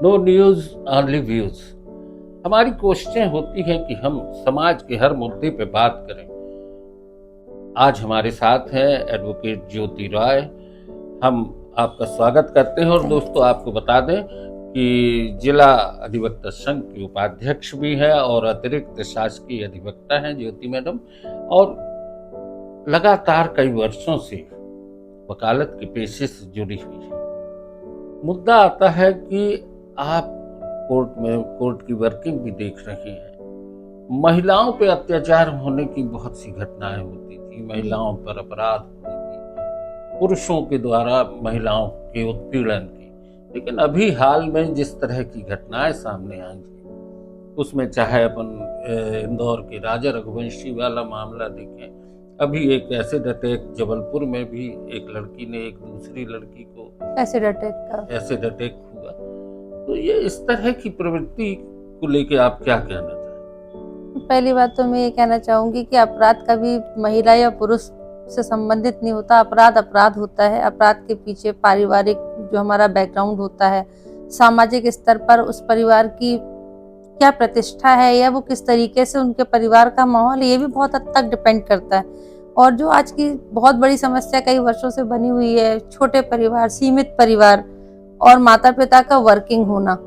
No news only views. हमारी कोशिशें होती हैं कि हम समाज के हर मुद्दे पे बात करें। आज हमारे साथ है एडवोकेट ज्योति राय। हम आपका स्वागत करते हैं और दोस्तों आपको बता दें कि जिला अधिवक्ता संघ की उपाध्यक्ष भी है और अतिरिक्त शासकीय अधिवक्ता हैं ज्योति मैडम, और लगातार कई वर्षों से वकालत के पेशे से जुड़ी हुई है। मुद्दा आता है कि आप कोर्ट की वर्किंग भी देख रहे हैं। महिलाओं पर अत्याचार होने की बहुत सी घटनाएं होती थी, महिलाओं पर अपराध होने की, पुरुषों के द्वारा महिलाओं के उत्पीड़न की। लेकिन अभी हाल में जिस तरह की घटनाएं सामने आई हैं, उसमें चाहे अपन इंदौर के राजा रघुवंशी वाला मामला देखें, अभी एक एसिड अटैक जबलपुर में भी एक लड़की ने एक दूसरी लड़की को एसिड अटैक हुआ। तो ये इस तरह की प्रवृत्ति को लेके आप क्या कहना चाहेंगे? पहली बात तो मैं ये कहना चाहूंगी कि अपराध कभी महिला या पुरुष से संबंधित नहीं होता। अपराध होता है। अपराध के पीछे पारिवारिक जो हमारा बैकग्राउंड होता है, सामाजिक स्तर पर उस परिवार की क्या प्रतिष्ठा है या वो किस तरीके से उनके परिवार का माहौल, ये भी बहुत हद तक डिपेंड करता है। और जो आज की बहुत बड़ी समस्या कई वर्षों से बनी हुई है, छोटे परिवार, सीमित परिवार और माता पिता का वर्किंग होना,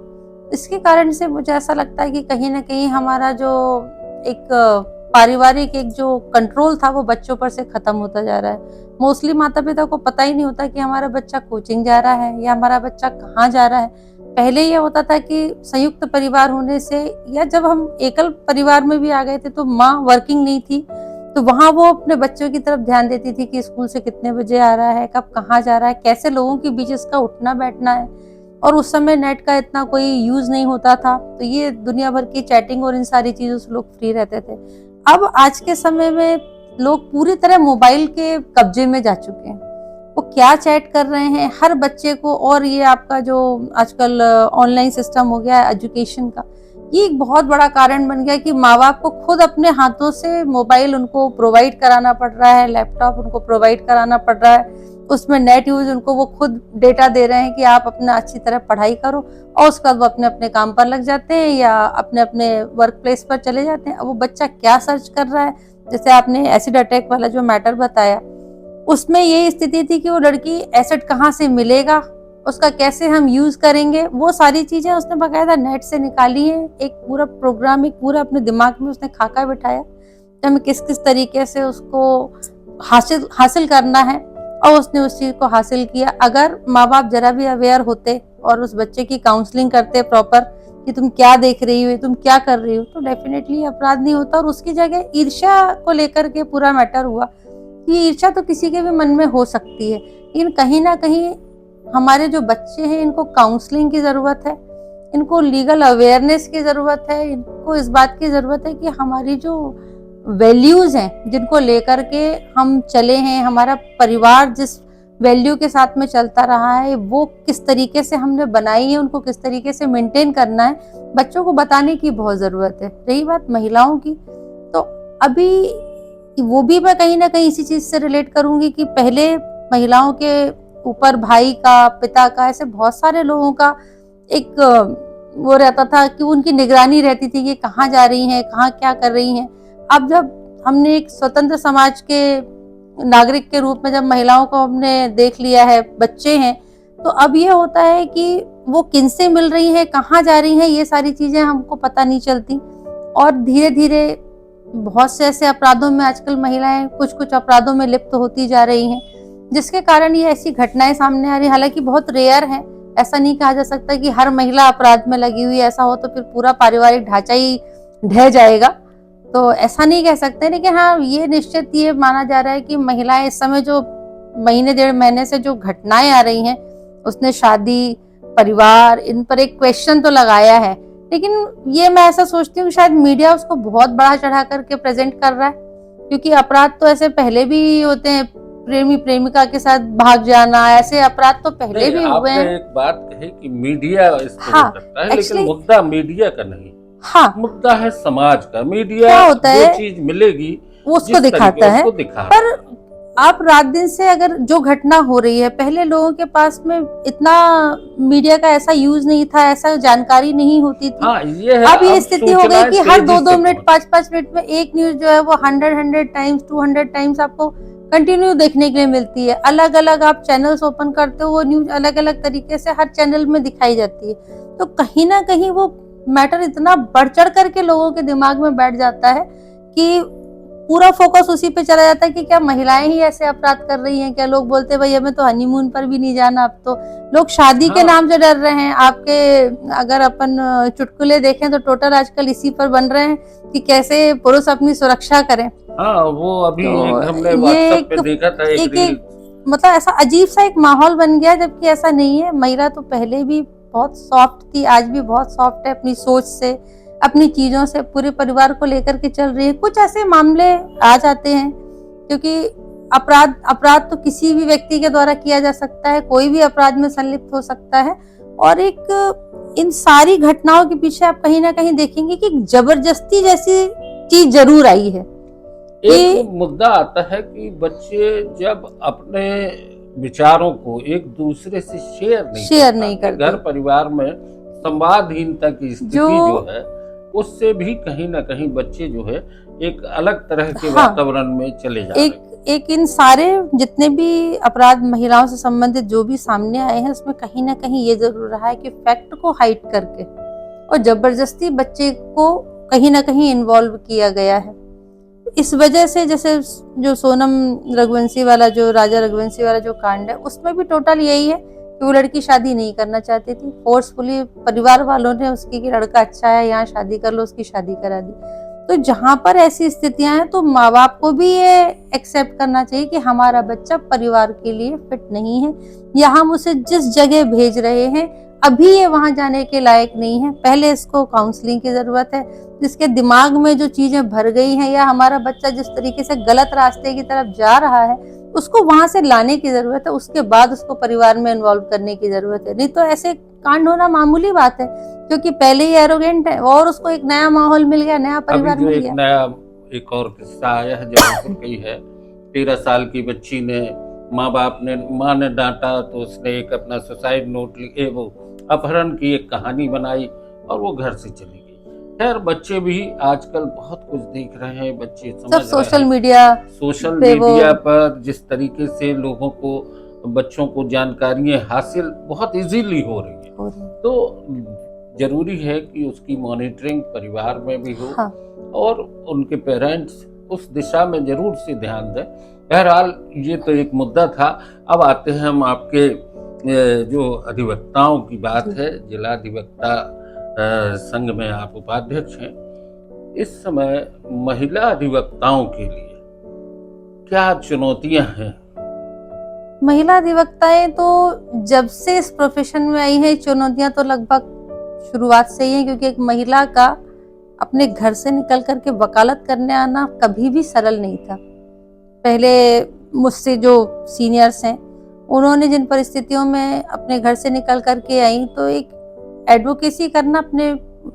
इसके कारण से मुझे ऐसा लगता है कि कहीं ना कहीं हमारा जो एक पारिवारिक एक जो कंट्रोल था वो बच्चों पर से खत्म होता जा रहा है। मोस्टली माता पिता को पता ही नहीं होता कि हमारा बच्चा कोचिंग जा रहा है या हमारा बच्चा कहाँ जा रहा है। पहले ये होता था कि संयुक्त परिवार होने से, या जब हम एकल परिवार में भी आ गए थे तो माँ वर्किंग नहीं थी, तो वहाँ वो अपने बच्चों की तरफ ध्यान देती थी कि स्कूल से कितने बजे आ रहा है, कब कहाँ जा रहा है, कैसे लोगों के बीच इसका उठना बैठना है। और उस समय नेट का इतना कोई यूज नहीं होता था, तो ये दुनिया भर की चैटिंग और इन सारी चीजों से लोग फ्री रहते थे। अब आज के समय में लोग पूरी तरह मोबाइल के कब्जे में जा चुके हैं। वो क्या चैट कर रहे हैं हर बच्चे को, और ये आपका जो आजकल ऑनलाइन सिस्टम हो गया है एजुकेशन का, ये एक बहुत बड़ा कारण बन गया कि माँ बाप को खुद अपने हाथों से मोबाइल उनको प्रोवाइड कराना पड़ रहा है, लैपटॉप उनको प्रोवाइड कराना पड़ रहा है, उसमें नेट यूज उनको वो खुद डेटा दे रहे हैं कि आप अपना अच्छी तरह पढ़ाई करो, और उसके बाद वो अपने अपने काम पर लग जाते हैं या अपने अपने वर्क प्लेस पर चले जाते हैं। अब वो बच्चा क्या सर्च कर रहा है, जैसे आपने एसिड अटैक वाला जो मैटर बताया, उसमें ये स्थिति थी कि वो लड़की एसिड कहाँ से मिलेगा, उसका कैसे हम यूज करेंगे, वो सारी चीजें उसने बकायदा नेट से निकाली है। एक पूरा प्रोग्राम, एक पूरा अपने दिमाग में उसने खाका बिठाया कि हमें किस किस तरीके से उसको हासिल करना है, और उसने उस चीज को हासिल किया। अगर माँ बाप जरा भी अवेयर होते और उस बच्चे की काउंसलिंग करते प्रॉपर कि तुम क्या देख रही हो, तुम क्या कर रही हो, तो डेफिनेटली अपराध नहीं होता। और उसकी जगह ईर्ष्या को लेकर के पूरा मैटर हुआ। ये ईर्ष्या तो किसी के भी मन में हो सकती है, लेकिन कहीं ना कहीं हमारे जो बच्चे हैं इनको काउंसलिंग की जरूरत है, इनको लीगल अवेयरनेस की जरूरत है, इनको इस बात की जरूरत है कि हमारी जो वैल्यूज हैं जिनको लेकर के हम चले हैं, हमारा परिवार जिस वैल्यू के साथ में चलता रहा है वो किस तरीके से हमने बनाई है, उनको किस तरीके से मेंटेन करना है, बच्चों को बताने की बहुत जरूरत है। रही बात महिलाओं की, तो अभी वो भी मैं कहीं ना कहीं इसी चीज से रिलेट करूंगी कि पहले महिलाओं के ऊपर भाई का, पिता का, ऐसे बहुत सारे लोगों का एक वो रहता था कि उनकी निगरानी रहती थी कि कहाँ जा रही हैं, कहाँ क्या कर रही हैं। अब जब हमने एक स्वतंत्र समाज के नागरिक के रूप में जब महिलाओं को हमने देख लिया है, बच्चे हैं, तो अब ये होता है कि वो किनसे मिल रही हैं, कहाँ जा रही हैं, ये सारी चीजें हमको पता नहीं चलती। और धीरे धीरे बहुत से ऐसे अपराधों में आजकल महिलाएं कुछ अपराधों में लिप्त होती जा रही हैं, जिसके कारण ये ऐसी घटनाएं सामने आ रही। हालांकि बहुत रेयर है, ऐसा नहीं कहा जा सकता कि हर महिला अपराध में लगी हुई, ऐसा हो तो फिर पूरा पारिवारिक ढांचा ही ढह जाएगा, तो ऐसा नहीं कह सकते। लेकिन हाँ, ये निश्चित ये माना जा रहा है कि महिलाएं इस समय जो महीने 1.5 महीने से जो घटनाएं आ रही हैं, उसने शादी, परिवार, इन पर एक क्वेश्चन तो लगाया है। लेकिन ये मैं ऐसा सोचती हूँ शायद मीडिया उसको बहुत बढ़ा चढ़ा करके प्रेजेंट कर रहा है, क्योंकि अपराध तो ऐसे पहले भी होते हैं, प्रेमी प्रेमिका के साथ भाग जाना, ऐसे अपराध तो पहले भी हुए हैं। एक बात कही कि मीडिया इसको करता है, लेकिन मुद्दा मीडिया का नहीं, हाँ, मुद्दा है समाज का। मीडिया क्या होता है, जो चीज मिलेगी वो उसको दिखाता है, पर आप रात दिन से अगर जो घटना हो रही है, पहले लोगों के पास में इतना मीडिया का ऐसा यूज नहीं था, ऐसा जानकारी नहीं होती थी। हाँ, ये है, अब ये अब स्थिति हो गई सूचनाएं कि हर तेजी 2-2 से मिनट, पहुंच 5-5 मिनट में एक न्यूज जो है वो 100 टाइम्स, 200 टाइम्स आपको कंटिन्यू देखने के लिए मिलती है। अलग अलग आप चैनल्स ओपन करते हो, वो न्यूज अलग अलग तरीके से हर चैनल में दिखाई जाती है। तो कहीं ना कहीं वो मैटर इतना बढ़ चढ़ करके लोगों के दिमाग में बैठ जाता है कि पूरा फोकस उसी पे चला जाता है कि क्या महिलाएं ही ऐसे अपराध कर रही हैं क्या। लोग बोलते हैं भाई हमें तो हनीमून पर भी नहीं जाना, अब तो लोग शादी के हाँ, नाम से डर रहे हैं। आपके अगर अपन चुटकुले देखें तो टोटल आजकल इसी पर बन रहे हैं कि कैसे पुरुष अपनी सुरक्षा करें। हाँ, वो अभी तो एक हमने ये व्हाट्सएप पे देखा था, एक रील। मतलब ऐसा अजीब सा एक माहौल बन गया, जबकि ऐसा नहीं है। महिला तो पहले भी बहुत सॉफ्ट थी, आज भी बहुत सॉफ्ट है अपनी सोच से, अपनी चीजों से, पूरे परिवार को लेकर के चल रही है। कुछ ऐसे मामले आ जाते हैं क्योंकि अपराध अपराध तो किसी भी व्यक्ति के द्वारा किया जा सकता है, कोई भी अपराध में संलिप्त हो सकता है। और एक इन सारी घटनाओं के पीछे आप कहीं ना कहीं देखेंगे कि जबरदस्ती जैसी चीज जरूर आई है एक कि मुद्दा आता है कि बच्चे जब अपने विचारों को एक दूसरे से शेयर नहीं करते। घर परिवार में संवादहीनता की स्थिति जो जो है, उससे भी कहीं ना कहीं बच्चे जो है एक अलग तरह के हाँ, वातावरण में चले जा रहे हैं। एक इन सारे जितने भी अपराध महिलाओं से संबंधित जो भी सामने आए हैं, उसमें कहीं ना कहीं ये जरूर रहा है कि फैक्ट को हाइड करके और जबरदस्ती बच्चे को कहीं ना कहीं इन्वॉल्व किया गया है। इस वजह से जैसे जो सोनम रघुवंशी वाला, जो राजा रघुवंशी वाला जो कांड है, उसमें भी टोटल यही है कि वो लड़की शादी नहीं करना चाहती थी। फोर्सफुली परिवार वालों ने उसकी कि लड़का अच्छा है, यहाँ शादी कर लो, उसकी शादी करा दी। तो जहां पर ऐसी स्थितियां हैं तो माँ बाप को भी ये एक्सेप्ट करना चाहिए कि हमारा बच्चा परिवार के लिए फिट नहीं है, या हम उसे जिस जगह भेज रहे हैं अभी ये वहां जाने के लायक नहीं है। पहले इसको काउंसलिंग की जरूरत है, जिसके दिमाग में जो चीजें भर गई हैं, या हमारा बच्चा जिस तरीके से गलत रास्ते की तरफ जा रहा है, उसको वहां से लाने की जरूरत है। उसके बाद उसको परिवार में इन्वॉल्व करने की जरूरत है। नहीं तो ऐसे कांड होना मामूली बात है, क्योंकि पहले ही एरोगेंट है और उसको एक नया माहौल मिल गया, नया अभी परिवार जो मिल एक गया। नया एक और किस्सा आया है जबलपुर की है। 13 साल की बच्ची ने माँ ने डांटा तो उसने एक अपना सुसाइड नोट लिखे, वो अपहरण की एक कहानी बनाई और वो घर से चली गई। खैर, बच्चे भी आजकल बहुत कुछ देख रहे हैं, बच्चे सब समझ रहे सोशल हैं। सोशल पे वो मीडिया पर जिस तरीके से लोगों को, बच्चों को जानकारियां हासिल बहुत इजीली हो रही है, हो रही है। तो जरूरी है कि उसकी मॉनिटरिंग परिवार में भी हो। हाँ, और उनके पेरेंट्स उस दिशा में जरूर से ध्यान दें। बहरहाल, ये तो एक मुद्दा था। अब आते हैं हम आपके जो अधिवक्ताओं की बात है। जिला अधिवक्ता संघ में आप उपाध्यक्ष हैं। इस समय महिला अधिवक्ताओं के लिए क्या चुनौतियां हैं? महिला अधिवक्ताएं तो जब से इस प्रोफेशन में आई है, चुनौतियां तो लगभग शुरुआत से ही है, क्योंकि एक महिला का अपने घर से निकल करके वकालत करने आना कभी भी सरल नहीं था। पहले मुझसे जो सीनियर्स हैं, उन्होंने जिन परिस्थितियों में अपने घर से निकल करके आई, तो एक एडवोकेसी करना अपने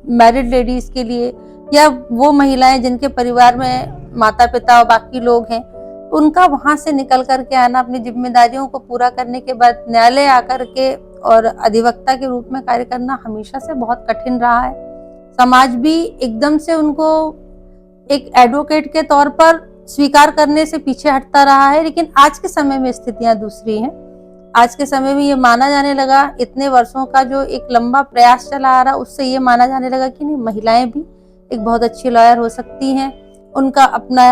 मैरिड लेडीज के लिए, या वो महिलाएं जिनके परिवार में माता पिता और बाकी लोग हैं, उनका वहां से निकल करके आना, अपनी जिम्मेदारियों को पूरा करने के बाद न्यायालय आकर के और अधिवक्ता के रूप में कार्य करना हमेशा से बहुत कठिन रहा है। समाज भी एकदम से उनको एक एडवोकेट के तौर पर स्वीकार करने से पीछे हटता रहा है। लेकिन आज के समय में स्थितियां दूसरी हैं। आज के समय में ये माना जाने लगा, इतने वर्षों का जो एक लंबा प्रयास चला आ रहा, उससे ये माना जाने लगा कि नहीं, महिलाएं भी एक बहुत अच्छी लॉयर हो सकती हैं, उनका अपना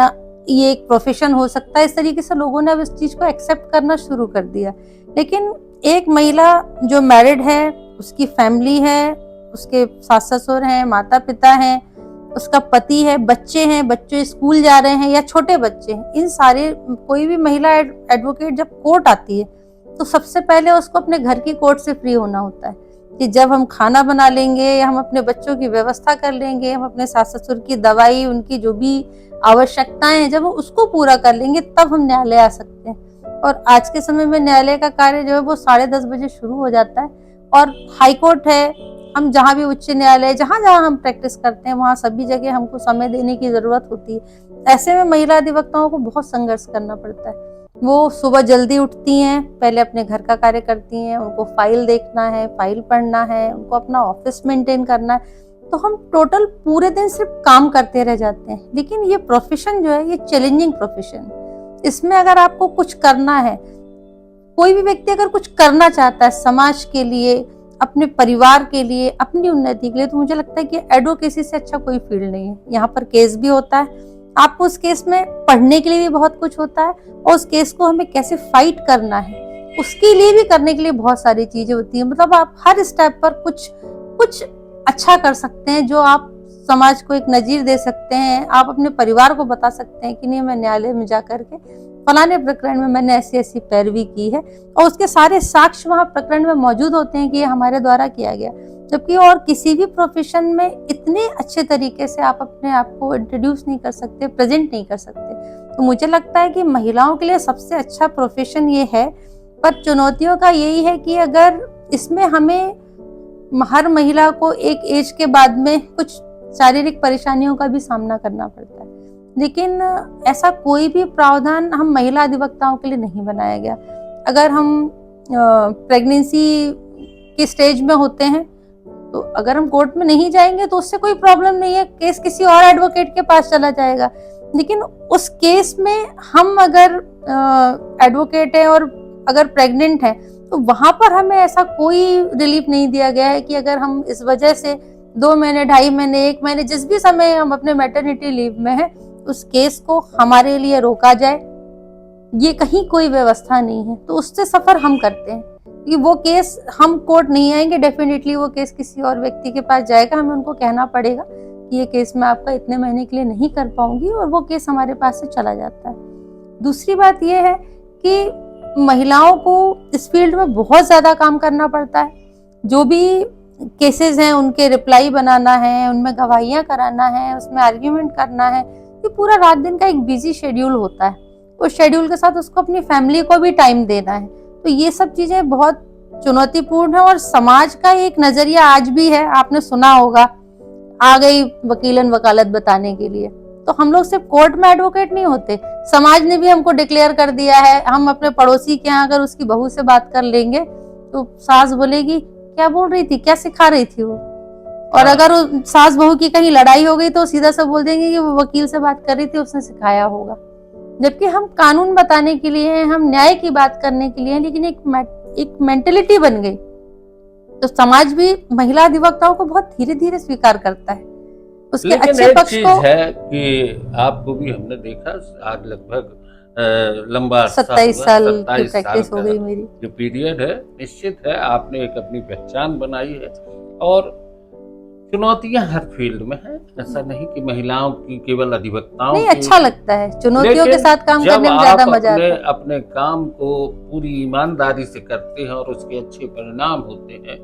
ये एक प्रोफेशन हो सकता है। इस तरीके से लोगों ने अब इस चीज को एक्सेप्ट करना शुरू कर दिया। लेकिन एक महिला जो मैरिड है, उसकी फैमिली है, उसके सास ससुर हैं, माता पिता हैं, उसका पति है, बच्चे हैं, बच्चे स्कूल जा रहे हैं या छोटे बच्चे हैं, इन सारे, कोई भी महिला एडवोकेट जब कोर्ट आती है तो सबसे पहले उसको अपने घर की कोर्ट से फ्री होना होता है कि जब हम खाना बना लेंगे, हम अपने बच्चों की व्यवस्था कर लेंगे, हम अपने सास ससुर की दवाई, उनकी जो भी आवश्यकताएं हैं, जब हम उसको पूरा कर लेंगे तब हम न्यायालय आ सकते हैं। और आज के समय में न्यायालय का कार्य जो है वो 10:30 बजे शुरू हो जाता है, और हाई कोर्ट है, हम जहाँ भी, उच्च न्यायालय, जहाँ जहाँ हम प्रैक्टिस करते हैं, वहाँ सभी जगह हमको समय देने की जरूरत होती है। ऐसे में महिला अधिवक्ताओं को बहुत संघर्ष करना पड़ता है। वो सुबह जल्दी उठती हैं, पहले अपने घर का कार्य करती हैं, उनको फाइल देखना है, फाइल पढ़ना है, उनको अपना ऑफिस मेंटेन करना है, तो हम टोटल पूरे दिन सिर्फ काम करते रह जाते हैं। लेकिन ये प्रोफेशन जो है ये चैलेंजिंग प्रोफेशन, इसमें अगर आपको कुछ करना है, कोई भी व्यक्ति अगर कुछ करना चाहता है समाज के लिए, अपने परिवार के लिए, अपनी उन्नति के लिए, तो मुझे लगता है कि एडवोकेसी से अच्छा कोई फील्ड नहीं है। यहाँ पर केस भी होता है, आपको उस केस में पढ़ने के लिए भी बहुत कुछ होता है, और उस केस को हमें कैसे फाइट करना है उसके लिए भी करने के लिए बहुत सारी चीजें होती है। मतलब आप हर स्टेप पर कुछ अच्छा कर सकते हैं, जो आप समाज को एक नजीर दे सकते हैं। आप अपने परिवार को बता सकते हैं कि नहीं, मैं न्यायालय में जा करके फलाने प्रकरण में मैंने ऐसी ऐसी पैरवी की है, और उसके सारे साक्ष्य वहां प्रकरण में मौजूद होते हैं कि ये हमारे द्वारा किया गया। जबकि और किसी भी प्रोफेशन में इतने अच्छे तरीके से आप अपने आप को इंट्रोड्यूस नहीं कर सकते, प्रेजेंट नहीं कर सकते। तो मुझे लगता है कि महिलाओं के लिए सबसे अच्छा प्रोफेशन ये है, पर चुनौतियों का यही है कि अगर इसमें हमें हर महिला को एक एज के बाद में कुछ शारीरिक परेशानियों का भी सामना करना पड़ता है, लेकिन ऐसा कोई भी प्रावधान हम महिला अधिवक्ताओं के लिए नहीं बनाया गया। अगर हम प्रेगनेंसी के स्टेज में होते हैं तो अगर हम कोर्ट में नहीं जाएंगे तो उससे कोई प्रॉब्लम नहीं है, केस किसी और एडवोकेट के पास चला जाएगा। लेकिन उस केस में हम अगर एडवोकेट है और अगर प्रेग्नेंट है तो वहां पर हमें ऐसा कोई रिलीफ नहीं दिया गया है कि अगर हम इस वजह से 2 महीने, 2.5 महीने, 1 महीने, जिस भी समय हम अपने मैटरनिटी लीव में है, उस केस को हमारे लिए रोका जाए, ये कहीं कोई व्यवस्था नहीं है। तो उससे सफर हम करते हैं कि वो केस हम कोर्ट नहीं आएंगे, डेफिनेटली वो केस किसी और व्यक्ति के पास जाएगा, हमें उनको कहना पड़ेगा कि ये केस मैं आपका इतने महीने के लिए नहीं कर पाऊंगी, और वो केस हमारे पास से चला जाता है। दूसरी बात ये है कि महिलाओं को इस फील्ड में बहुत ज्यादा काम करना पड़ता है। जो भी केसेस हैं उनके रिप्लाई बनाना है, उनमें गवाहियां कराना है, उसमें आर्ग्यूमेंट करना है, ये पूरा रात दिन का एक बिजी शेड्यूल होता है। उस शेड्यूल के साथ उसको अपनी फैमिली को भी टाइम देना है। तो ये सब चीजें बहुत चुनौतीपूर्ण है, और समाज का एक नजरिया आज भी है, आपने सुना होगा, आ गई वकीलन वकालत बताने के लिए। तो हम लोग सिर्फ कोर्ट में एडवोकेट नहीं होते, समाज ने भी हमको डिक्लेयर कर दिया है। हम अपने पड़ोसी के यहाँ अगर उसकी बहू से बात कर लेंगे तो सास बोलेगी क्या बोल रही थी, क्या सिखा रही थी वो। और अगर सास बहू की कहीं लड़ाई हो गई तो सीधा सा बोल देंगे कि वो वकील से बात कर रही थी, उसने सिखाया होगा। जबकि हम कानून बताने के लिए हैं, हम न्याय की बात करने के लिए हैं, लेकिन एक मेंटेलिटी बन गई। तो समाज भी महिला अधिवक्ताओं को बहुत धीरे धीरे स्वीकार करता है, उसके अच्छे पक्ष को। है कि आपको भी हमने देखा, आज लगभग लंबा 27 साल की प्रैक्टिस हो गई मेरी। जो पीरियड है, निश्चित है आपने एक अपनी पहचान बनाई है, और चुनौतियां हर फील्ड में है। ऐसा नहीं कि महिलाओं की केवल अधिवक्ताओं नहीं, अच्छा लगता है चुनौतियों के साथ काम करने में, ज्यादा मजा आता है। अपने काम को पूरी ईमानदारी से करते हैं और उसके अच्छे परिणाम होते हैं,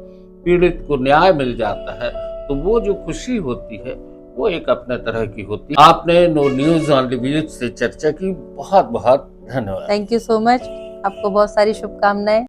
पीड़ित को न्याय मिल जाता है, तो वो जो खुशी होती है वो एक अपने तरह की होती है। आपने नो न्यूज ऑनली व्यूज से चर्चा की, बहुत बहुत धन्यवाद। थैंक यू सो मच, आपको बहुत सारी शुभकामनाएं।